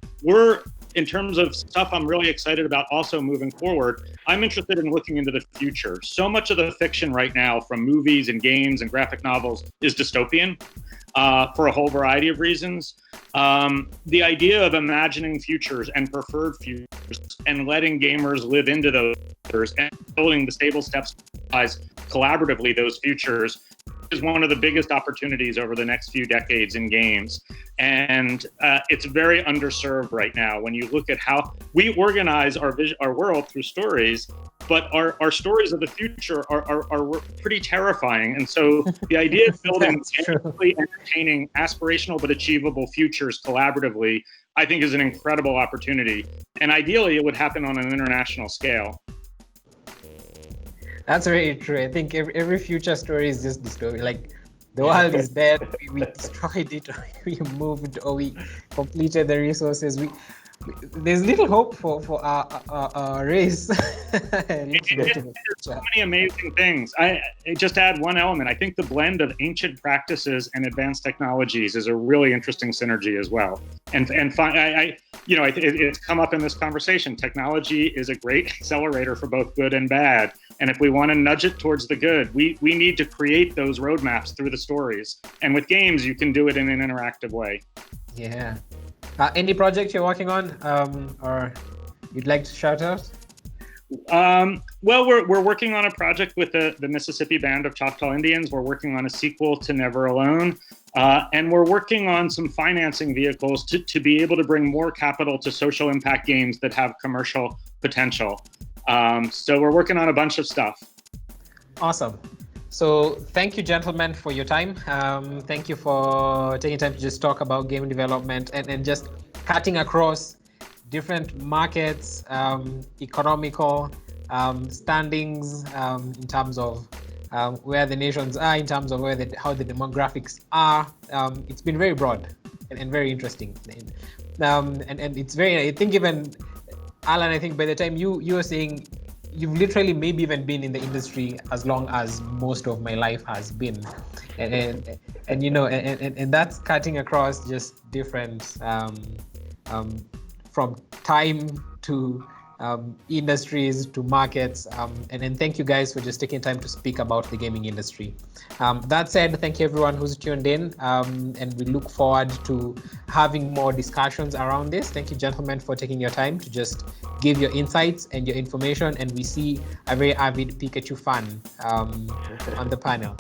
In terms of stuff I'm really excited about also moving forward, I'm interested in looking into the future. So much of the fiction right now, from movies and games and graphic novels, is dystopian for a whole variety of reasons. The idea of imagining futures and preferred futures and letting gamers live into those futures and building the stable steps collaboratively those futures is one of the biggest opportunities over the next few decades in games. And it's very underserved right now. When you look at how we organize our world through stories, but our stories of the future are pretty terrifying. And so the idea of building genuinely entertaining, aspirational but achievable futures collaboratively, I think, is an incredible opportunity. And ideally, it would happen on an international scale. That's very true. I think every future story is just the story. Like, the world is dead, we destroyed it, or we moved, or we completed the resources. There's little hope for our race. There's so many amazing things. I just add one element. I think the blend of ancient practices and advanced technologies is a really interesting synergy as well. And it's come up in this conversation. Technology is a great accelerator for both good and bad. And if we want to nudge it towards the good, we need to create those roadmaps through the stories. And with games, you can do it in an interactive way. Yeah. Any project you're working on, or you'd like to shout out? Well, we're working on a project with the Mississippi Band of Choctaw Indians. We're working on a sequel to Never Alone. And we're working on some financing vehicles to be able to bring more capital to social impact games that have commercial potential. So we're working on a bunch of stuff. Awesome. So thank you, gentlemen, for your time. Thank you for taking time to just talk about game development and just cutting across different markets, economical standings in terms of where the nations are, in terms of how the demographics are. It's been very broad and very interesting. And it's very, I think even, Alan, I think by the time you were saying, you've literally maybe even been in the industry as long as most of my life has been, and you know, and that's cutting across just different from time to industries to markets, and thank you guys for just taking time to speak about the gaming industry. That said, thank you everyone who's tuned in, and we look forward to having more discussions around this. Thank you, gentlemen, for taking your time to just give your insights and your information, and we see a very avid Pikachu fan on the panel.